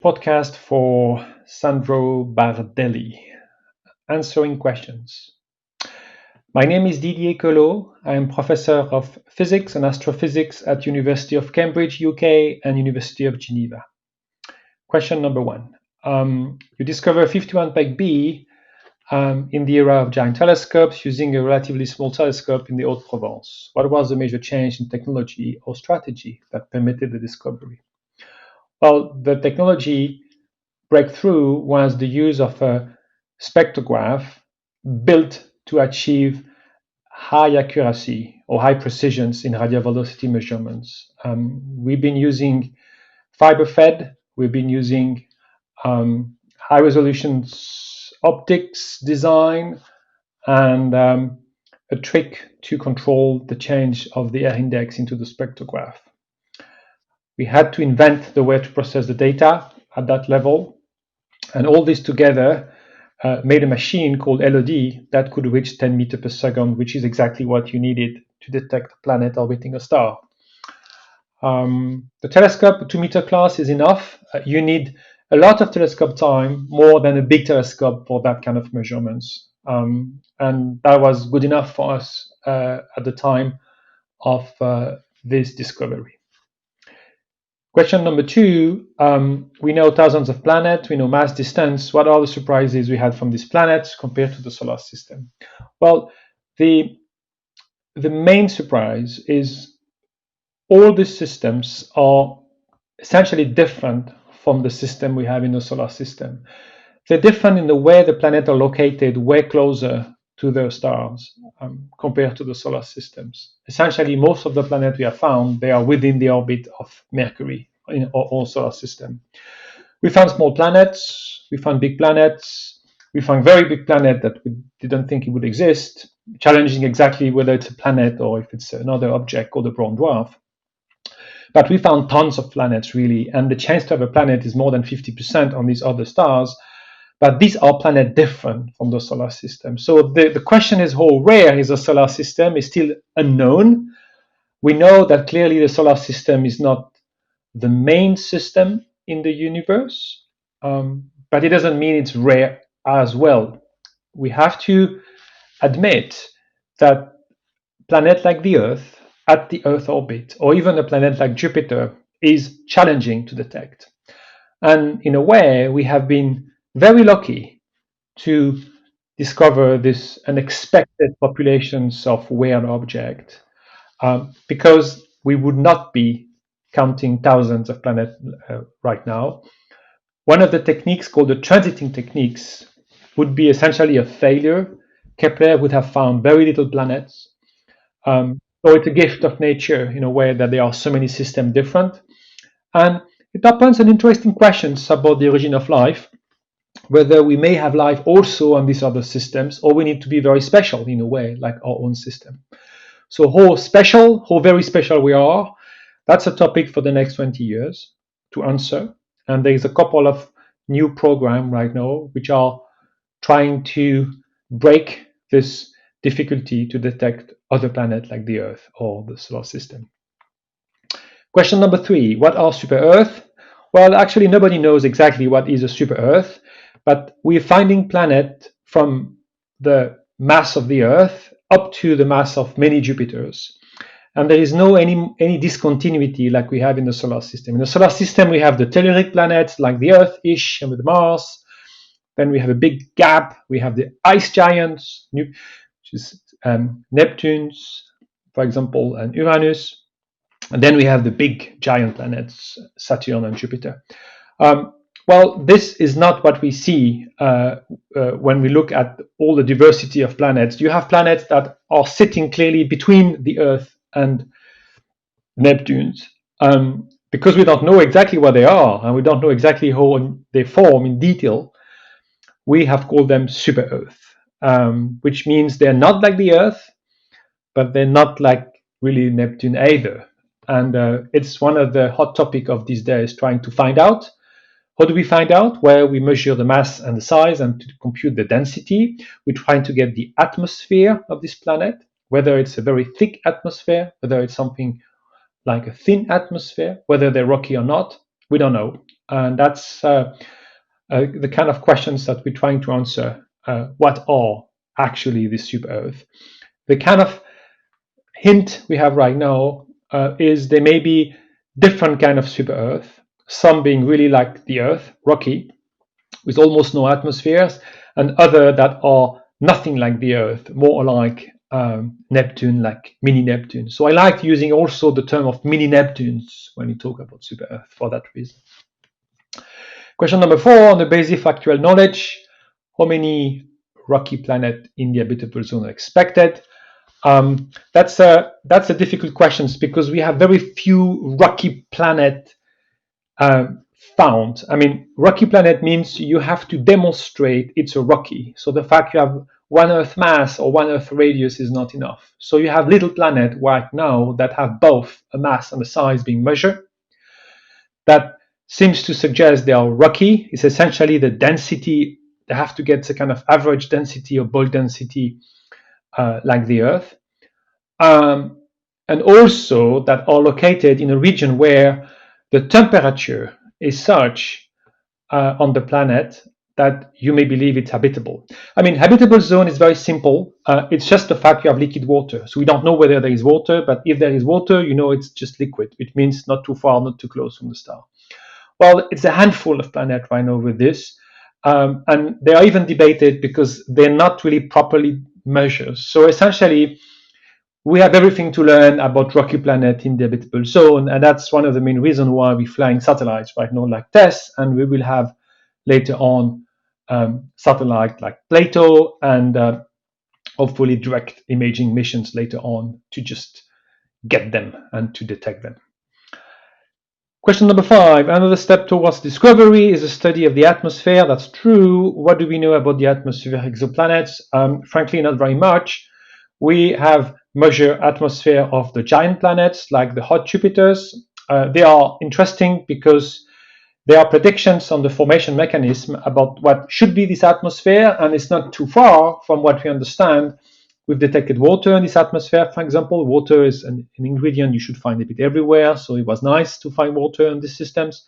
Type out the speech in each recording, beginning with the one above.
Podcast for Sandro Bardelli, answering questions. My name is Didier Queloz. I am professor of physics and astrophysics at University of Cambridge, UK, and University of Geneva. Question number one. You discover 51 Peg B in the era of giant telescopes using a relatively small telescope in the Haute-Provence. What was the major change in technology or strategy that permitted the discovery? Well, the technology breakthrough was the use of a spectrograph built to achieve high accuracy or high precisions in radial velocity measurements. We've been using fiber fed, we've been using high resolution optics design, and a trick to control the change of the air index into the spectrograph. We had to invent the way to process the data at that level, and all this together made a machine called LOD that could reach 10 meters per second, which is exactly what you needed to detect a planet orbiting a star. The telescope 2-meter class is enough. You need a lot of telescope time, more than a big telescope for that kind of measurements. And that was good enough for us at the time of this discovery. Question number two, we know thousands of planets, we know mass distance. What are the surprises we had from these planets compared to the solar system? Well, the main surprise is all these systems are essentially different from the system we have in the solar system. They're different in the way the planets are located way closer to their stars compared to the solar systems. Essentially, most of the planets we have found, they are within the orbit of Mercury in our solar system. We found small planets, we found big planets, we found very big planet that we didn't think it would exist, challenging exactly whether it's a planet or if it's another object called a brown dwarf. But we found tons of planets, really, and the chance to have a planet is more than 50% on these other stars. But these are planets different from the solar system. So the question is, how rare is the solar system is still unknown. We know that clearly the solar system is not the main system in the universe, but it doesn't mean it's rare as well. We have to admit that planets like the Earth, at the Earth orbit, or even a planet like Jupiter, is challenging to detect. And in a way, we have been very lucky to discover this unexpected populations of weird objects, because we would not be counting thousands of planets right now. One of the techniques called the transiting techniques would be essentially a failure. Kepler would have found very little planets. So it's a gift of nature in a way that there are so many systems different. And it opens an interesting questions about the origin of life, whether we may have life also on these other systems, or we need to be very special in a way, like our own system. So how very special we are, that's a topic for the next 20 years to answer. And there's a couple of new programs right now which are trying to break this difficulty to detect other planets like the Earth or the solar system. Question number three, what are super Earth? Well, actually, nobody knows exactly what is a super Earth, but we're finding planets from the mass of the Earth up to the mass of many Jupiters. And there is no any discontinuity like we have in the solar system. In the solar system, we have the telluric planets like the Earth-ish and with Mars. Then we have a big gap. We have the ice giants, which is Neptune's, for example, and Uranus. And then we have the big giant planets, Saturn and Jupiter. Well, this is not what we see when we look at all the diversity of planets. You have planets that are sitting clearly between the Earth and Neptune's. Because we don't know exactly what they are, and we don't know exactly how they form in detail, we have called them super Earth, which means they're not like the Earth, but they're not like really Neptune either. And it's one of the hot topics of these days, trying to find out. How do we find out? Where we measure the mass and the size and to compute the density. We're trying to get the atmosphere of this planet, whether it's a very thick atmosphere, whether it's something like a thin atmosphere, whether they're rocky or not. We don't know. And that's the kind of questions that we're trying to answer. What are actually the super Earth? The kind of hint we have right now is there may be different kind of super Earth, some being really like the Earth, rocky, with almost no atmospheres, and other that are nothing like the Earth, more like Neptune, like mini Neptune. So I like using also the term of mini Neptunes when you talk about super Earth for that reason. Question number 4, on the basis of actual knowledge, how many rocky planets in the habitable zone are expected? That's a difficult question because we have very few rocky planet found. I mean, rocky planet means you have to demonstrate it's a rocky. So the fact you have one Earth mass or one Earth radius is not enough. So you have little planet right now that have both a mass and a size being measured. That seems to suggest they are rocky. It's essentially the density. They have to get a kind of average density or bulk density like the Earth. And also that are located in a region where the temperature is such on the planet that you may believe it's habitable. I mean, habitable zone is very simple. It's just the fact you have liquid water. So we don't know whether there is water, but if there is water, you know it's just liquid. It means not too far, not too close from the star. Well, it's a handful of planets right now with this. And they are even debated because they're not really properly measured. So essentially, we have everything to learn about rocky planet in the habitable zone, and that's one of the main reasons why we're flying satellites right now like TESS, and we will have later on satellite like Plato and hopefully direct imaging missions later on to just get them and to detect them. Question number 5, another step towards discovery is a study of the atmosphere. That's true. What do we know about the atmosphere of exoplanets? Frankly, not very much. We have measured atmosphere of the giant planets like the hot Jupiters. They are interesting because there are predictions on the formation mechanism about what should be this atmosphere, and it's not too far from what we understand. We've detected water in this atmosphere, for example. Water is an ingredient you should find a bit everywhere, so it was nice to find water in these systems.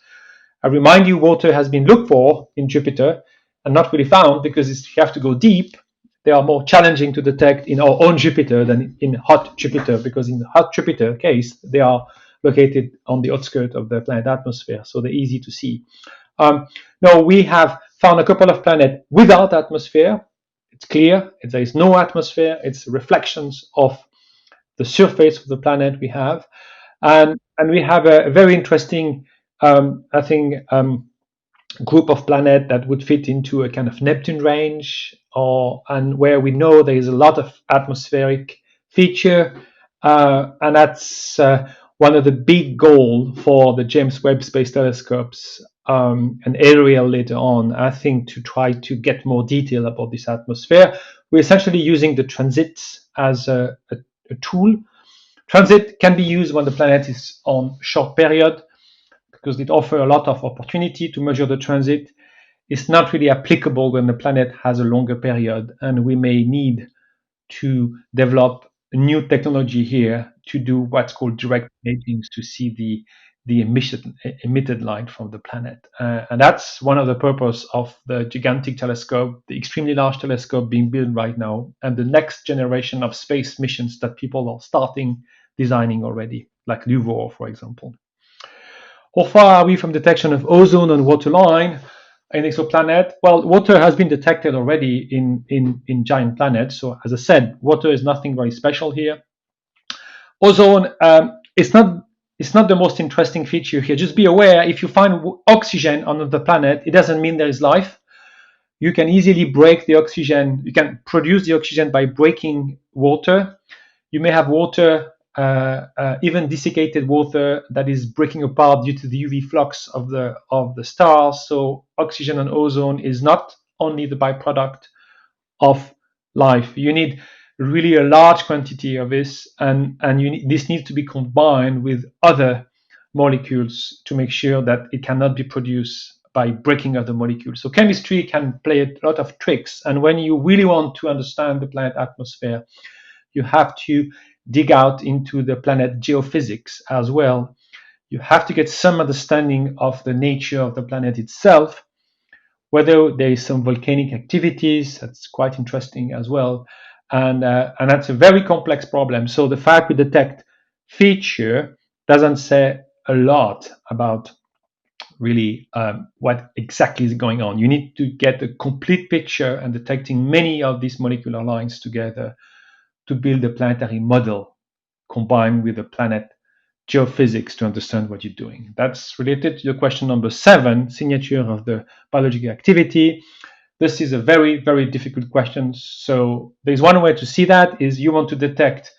I remind you, water has been looked for in Jupiter and not really found because you have to go deep. They are more challenging to detect in our own Jupiter than in hot Jupiter, because in the hot Jupiter case, they are located on the outskirts of the planet atmosphere, so they're easy to see. Now, we have found a couple of planets without atmosphere. It's clear there is no atmosphere. It's reflections of the surface of the planet we have. And we have a very interesting, I think, group of planets that would fit into a kind of Neptune range, and where we know there is a lot of atmospheric feature, and that's one of the big goals for the James Webb Space Telescopes and Ariel later on, I think, to try to get more detail about this atmosphere. We're essentially using the transits as a tool. Transit can be used when the planet is on short period, because it offers a lot of opportunity to measure the transit. It's not really applicable when the planet has a longer period, and we may need to develop new technology here to do what's called direct imaging to see the emitted light from the planet. And that's one of the purpose of the gigantic telescope, the extremely large telescope being built right now, and the next generation of space missions that people are starting designing already, like LUVOIR, for example. How far are we from detection of ozone and water line in exoplanet? Well, water has been detected already in giant planets. So as I said, water is nothing very special here. Ozone, it's not the most interesting feature here. Just be aware, if you find oxygen on the planet, it doesn't mean there is life. You can easily break the oxygen. You can produce the oxygen by breaking water. You may have water, even desiccated water, that is breaking apart due to the UV flux of the stars. So oxygen and ozone is not only the byproduct of life. You need really a large quantity of this, and this needs to be combined with other molecules to make sure that it cannot be produced by breaking of the molecules. So chemistry can play a lot of tricks, and when you really want to understand the planet atmosphere, you have to dig out into the planet geophysics as well. you have to get some understanding of the nature of the planet itself, whether there is some volcanic activities. That's quite interesting as well, and that's a very complex problem. So the fact we detect feature doesn't say a lot about really what exactly is going on. You need to get a complete picture and detecting many of these molecular lines together to build a planetary model combined with the planet geophysics to understand what you're doing. That's related to your question number 7, signature of the biological activity. This is a very, very difficult question. So there's one way to see that is you want to detect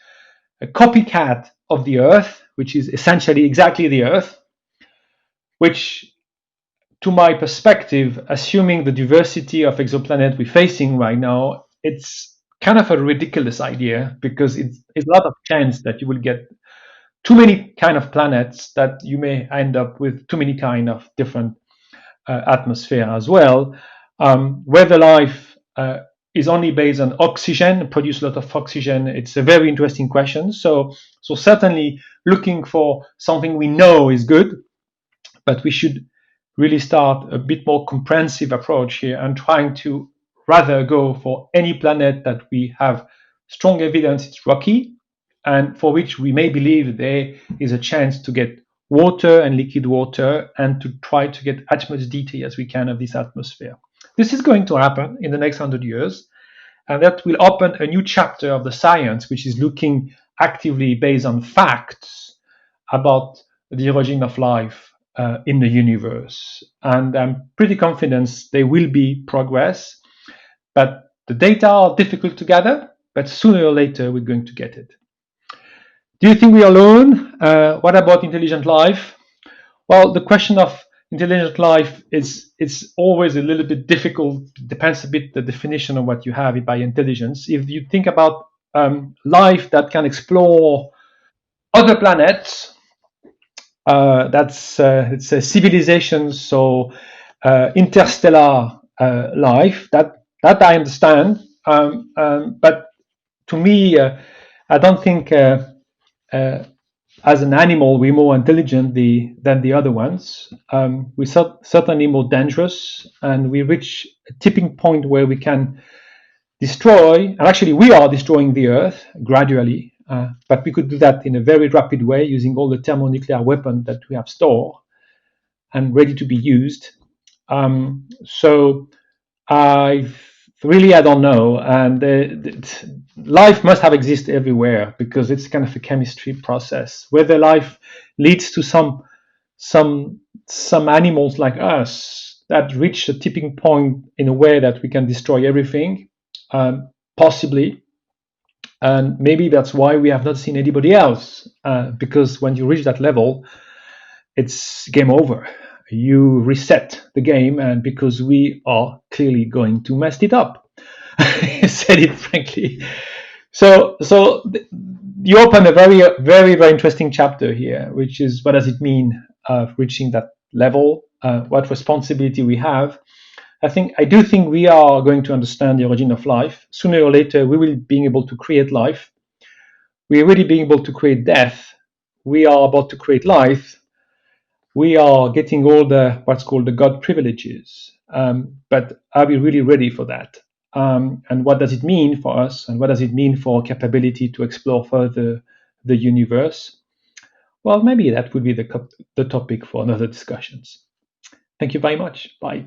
a copycat of the Earth, which is essentially exactly the Earth, which, to my perspective, assuming the diversity of exoplanet we're facing right now, it's kind of a ridiculous idea because it's a lot of chance that you will get too many kind of planets, that you may end up with too many kind of different atmosphere as well. Whether life is only based on oxygen, produce a lot of oxygen, it's a very interesting question. So certainly looking for something we know is good, but we should really start a bit more comprehensive approach here and trying to rather go for any planet that we have strong evidence it's rocky and for which we may believe there is a chance to get water and liquid water and to try to get as much detail as we can of this atmosphere. This is going to happen in the next 100 years, and that will open a new chapter of the science, which is looking actively based on facts about the origin of life in the universe. And I'm pretty confident there will be progress, but the data are difficult to gather, but sooner or later we're going to get it. Do you think we are alone? What about intelligent life? Well, the question of intelligent life is always a little bit difficult. Depends a bit the definition of what you have by intelligence. If you think about life that can explore other planets, that's it's a civilization, so interstellar life. That I understand, but to me, I don't think as an animal we're more intelligent than the other ones. We're certainly more dangerous, and we reach a tipping point where we can destroy, and actually we are destroying the Earth gradually, but we could do that in a very rapid way using all the thermonuclear weapons that we have stored and ready to be used. So I really, I don't know, and life must have existed everywhere because it's kind of a chemistry process. Whether life leads to some animals like us that reach a tipping point in a way that we can destroy everything, possibly, and maybe that's why we have not seen anybody else. Because when you reach that level, it's game over. You reset the game, and because we are clearly going to mess it up, I said it frankly. So you open a very, very, very interesting chapter here, which is what does it mean reaching that level? What responsibility we have? I do think we are going to understand the origin of life. Sooner or later, we will be able to create life. We are already being able to create death. We are about to create life. We are getting all the what's called the God privileges. But are we really ready for that? And what does it mean for us? And what does it mean for our capability to explore further the universe? Well, maybe that would be the topic for another discussions. Thank you very much. Bye.